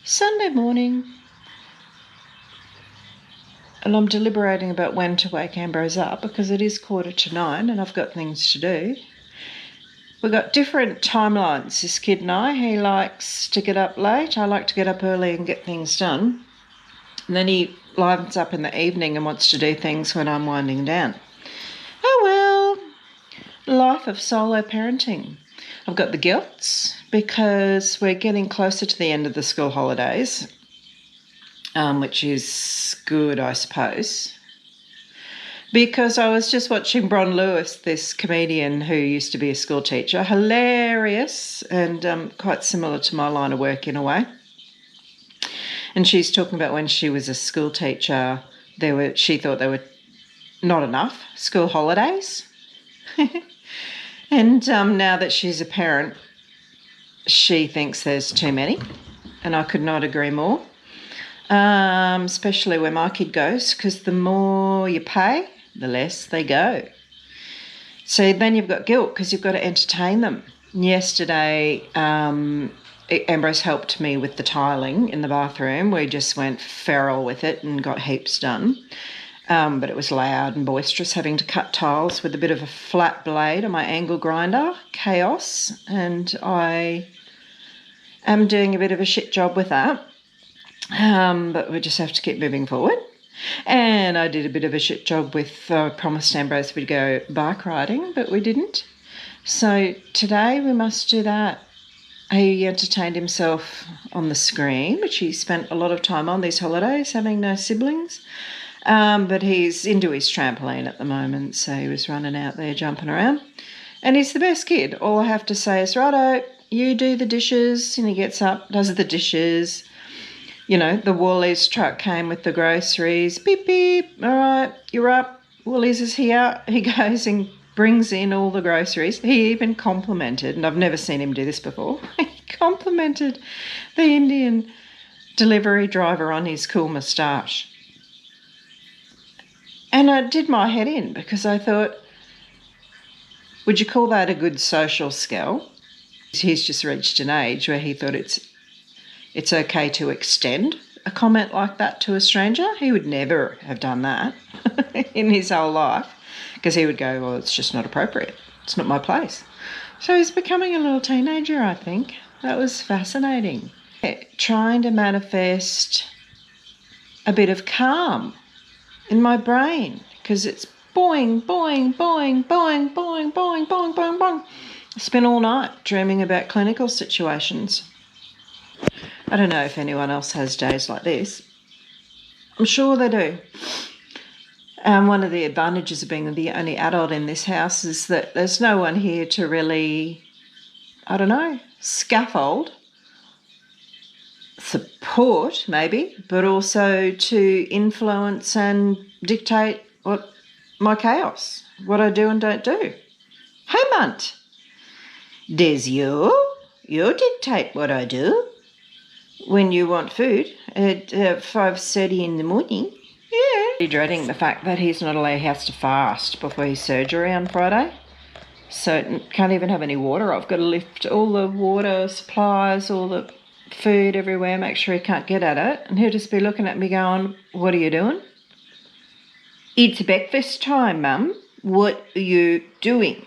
Sunday morning, and I'm deliberating about when to wake Ambrose up because it is 9:15 and I've got things to do. We've got different timelines, this kid and I. He likes to get up late. I like to get up early and get things done. And then he livens up in the evening and wants to do things when I'm winding down. Oh well, life of solo parenting. I've got the guilts because we're getting closer to the end of the school holidays, which is good, I suppose. Because I was just watching Bron Lewis, this comedian who used to be a school teacher, hilarious and quite similar to my line of work in a way. And she's talking about when she was a school teacher, she thought there were not enough school holidays. And now that she's a parent, she thinks there's too many, and I could not agree more. Especially where my kid goes, because the more you pay, the less they go. So then you've got guilt because you've got to entertain them. Yesterday, Ambrose helped me with the tiling in the bathroom. We just went feral with it and got heaps done. But it was loud and boisterous, having to cut tiles with a bit of a flat blade on my angle grinder. Chaos. And I am doing a bit of a shit job with that. But we just have to keep moving forward. And I did a bit of a shit job with, promised Ambrose we'd go bike riding, but we didn't. So today we must do that. He entertained himself on the screen, which he spent a lot of time on these holidays, having no siblings. But he's into his trampoline at the moment, so he was running out there, jumping around. And he's the best kid. All I have to say is, righto, you do the dishes. And he gets up, does the dishes. You know, the Woolies truck came with the groceries. Beep, beep. All right, you're up. Woolies is here. He goes and brings in all the groceries. He even complimented, and I've never seen him do this before, he complimented the Indian delivery driver on his cool moustache. And it did my head in because I thought, would you call that a good social skill? He's just reached an age where he thought it's okay to extend a comment like that to a stranger. He would never have done that in his whole life because he would go, well, it's just not appropriate. It's not my place. So he's becoming a little teenager, I think. That was fascinating. Trying to manifest a bit of calm in my brain because it's boing, boing, boing, boing, boing, boing, boing, boing, boing. I spent all night dreaming about clinical situations. I don't know if anyone else has days like this. I'm sure they do. One of the advantages of being the only adult in this house is that there's no one here to really, scaffold, support maybe, but also to influence and dictate what my chaos, what I do and don't do. Hey, Munt, there's you dictate what I do. When you want food at 5:30 in the morning, yeah. Dreading the fact that he has to fast before his surgery on Friday. So can't even have any water. I've got to lift all the water supplies, all the food everywhere, make sure he can't get at it. And he'll just be looking at me going, what are you doing? It's breakfast time, Mum. What are you doing?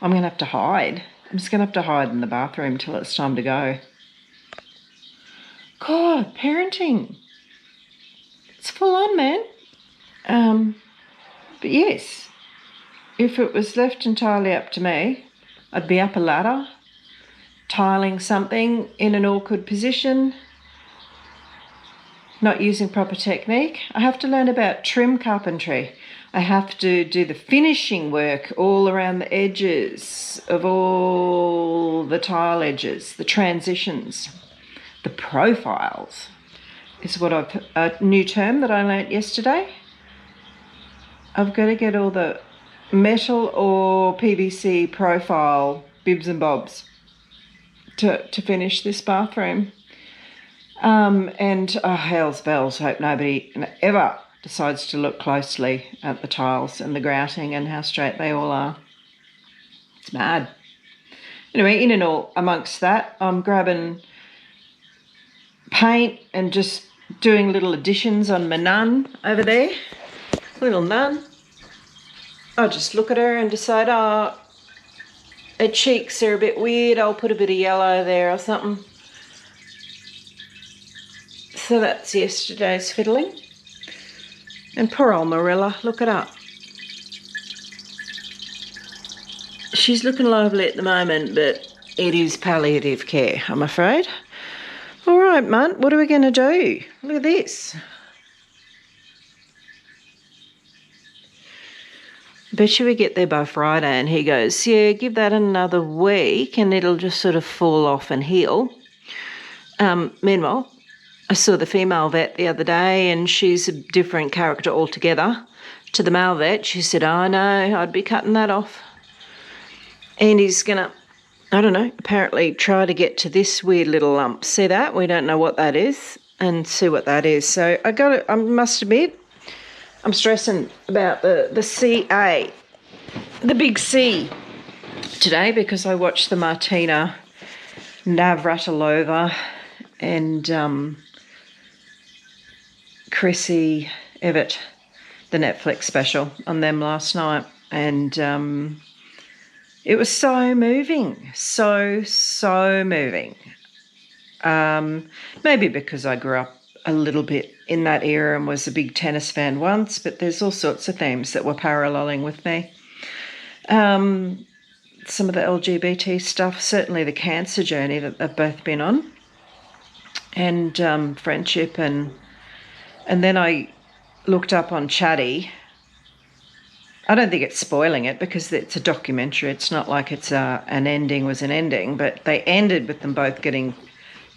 I'm going to have to hide. I'm just going to have to hide in the bathroom till it's time to go. God, parenting. It's full on, man. But yes, if it was left entirely up to me, I'd be up a ladder, tiling something in an awkward position, not using proper technique. I have to learn about trim carpentry. I have to do the finishing work all around the edges of all the tile edges, the transitions. The profiles is what a new term that I learnt yesterday. I've got to get all the metal or PVC profile bibs and bobs to finish this bathroom. And hell's bells, hope nobody ever decides to look closely at the tiles and the grouting and how straight they all are. It's mad. Anyway, in and all, amongst that, I'm grabbing paint and just doing little additions on my nun over there. Little nun. I'll just look at her and decide, oh, her cheeks are a bit weird. I'll put a bit of yellow there or something. So that's yesterday's fiddling. And poor old Marilla, look at her. She's looking lovely at the moment, but it is palliative care, I'm afraid. All right, Munt, what are we going to do? Look at this. Bet you we get there by Friday. And he goes, yeah, give that another week and it'll just sort of fall off and heal. Meanwhile, I saw the female vet the other day and she's a different character altogether to the male vet. She said, oh, no, I'd be cutting that off. And he's going to, I don't know, apparently try to get to this weird little lump. See that? We don't know what that is and see what that is. So I must admit, I'm stressing about the CA, the big C today because I watched the Martina Navratilova and Chrissy Evett, the Netflix special on them last night. And it was so moving, so moving. Maybe because I grew up a little bit in that era and was a big tennis fan once, but there's all sorts of themes that were paralleling with me. Some of the LGBT stuff, certainly the cancer journey that they've both been on, and friendship, and then I looked up on Chatty. I don't think it's spoiling it because it's a documentary. It's not like it's an ending was an ending, but they ended with them both getting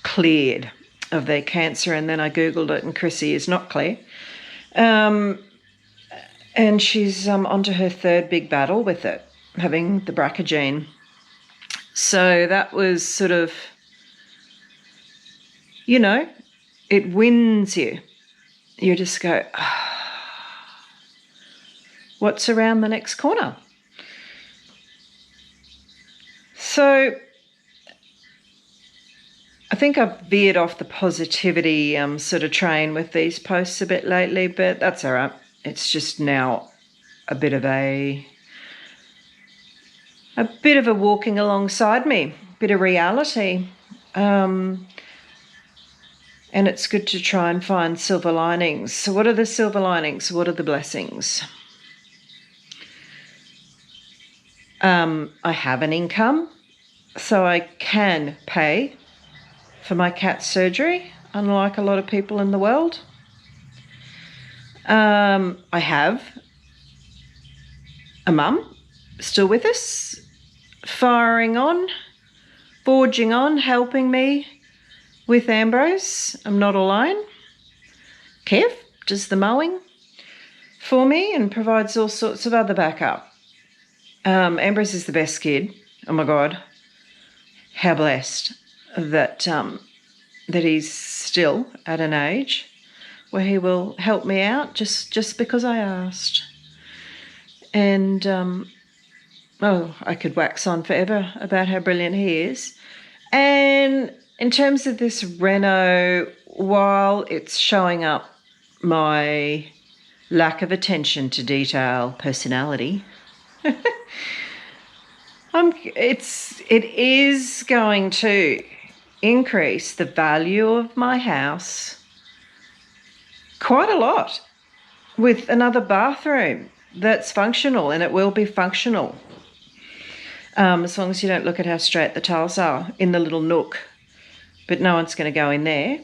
cleared of their cancer, and then I Googled it and Chrissy is not clear. And she's onto her third big battle with it, having the BRCA gene. So that was sort of, you know, it wins you. You just go, what's around the next corner? So I think I've veered off the positivity sort of train with these posts a bit lately, but that's all right. It's just now a bit of a walking alongside me, a bit of reality. And it's good to try and find silver linings. So what are the silver linings? What are the blessings? I have an income, so I can pay for my cat's surgery, unlike a lot of people in the world. I have a mum still with us, firing on, forging on, helping me with Ambrose. I'm not alone. Kev does the mowing for me and provides all sorts of other backup. Ambrose is the best kid. Oh my God, how blessed that he's still at an age where he will help me out just because I asked. And I could wax on forever about how brilliant he is. And in terms of this reno, while it's showing up my lack of attention to detail personality, it is going to increase the value of my house quite a lot with another bathroom that's functional, and it will be functional as long as you don't look at how straight the tiles are in the little nook, but no one's going to go in there.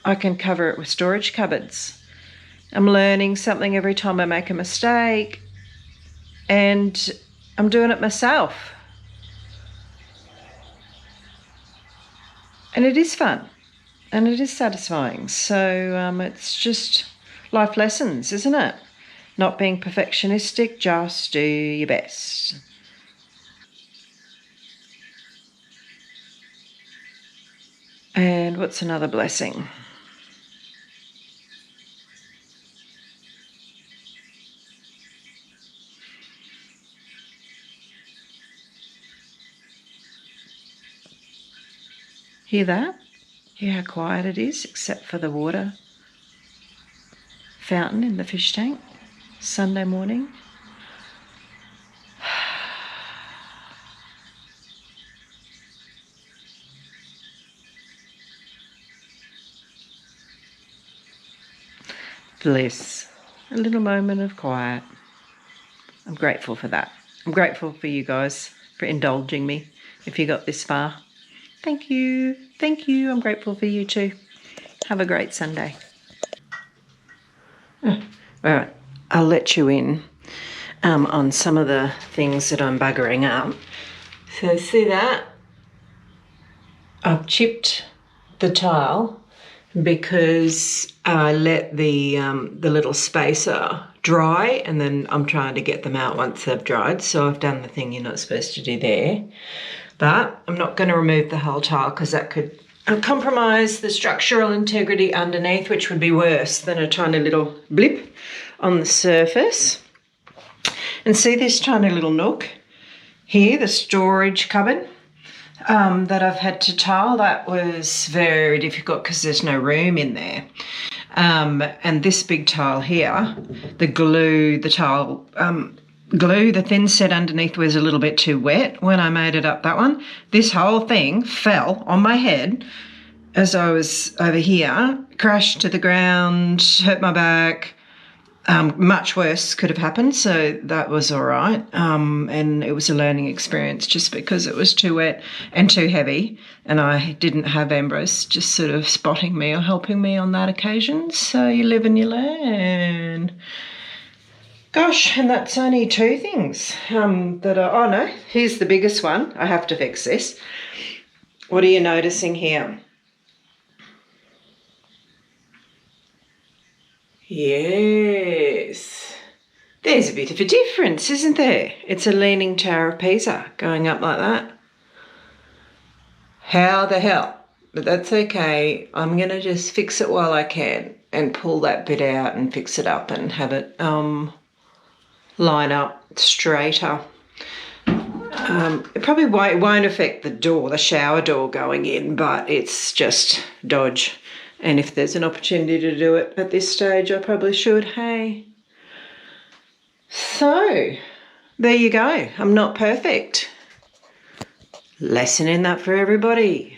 I can cover it with storage cupboards. I'm learning something every time I make a mistake, and I'm doing it myself. And it is fun and it is satisfying. So it's just life lessons, isn't it? Not being perfectionistic, just do your best. And what's another blessing? Hear that? Hear how quiet it is, except for the water fountain in the fish tank. Sunday morning. Bliss. A little moment of quiet. I'm grateful for that. I'm grateful for you guys for indulging me if you got this far. Thank you. Thank you. I'm grateful for you too. Have a great Sunday. All right. I'll let you in on some of the things that I'm buggering up. So see that? I've chipped the tile because I let the little spacer dry, and then I'm trying to get them out once they've dried. So I've done the thing you're not supposed to do there. But I'm not going to remove the whole tile because that could compromise the structural integrity underneath, which would be worse than a tiny little blip on the surface. And see this tiny little nook here, the storage cupboard that I've had to tile. That was very difficult because there's no room in there. And this big tile here, the glue, the tile glue, the thin set underneath was a little bit too wet when I made it up, that one. This whole thing fell on my head as I was over here, crashed to the ground, hurt my back. Much worse could have happened, so that was all right. And it was a learning experience just because it was too wet and too heavy, and I didn't have Ambrose just sort of spotting me or helping me on that occasion. So you live and you learn. Gosh, and that's only two things that are... Oh, no, here's the biggest one. I have to fix this. What are you noticing here? Yes. There's a bit of a difference, isn't there? It's a leaning Tower of Pisa going up like that. How the hell? But that's okay. I'm going to just fix it while I can and pull that bit out and fix it up and have it line up straighter. It probably won't affect the door, the shower door going in, but it's just dodge. And if there's an opportunity to do it at this stage, I probably should, hey. So, there you go. I'm not perfect. Lesson in that for everybody.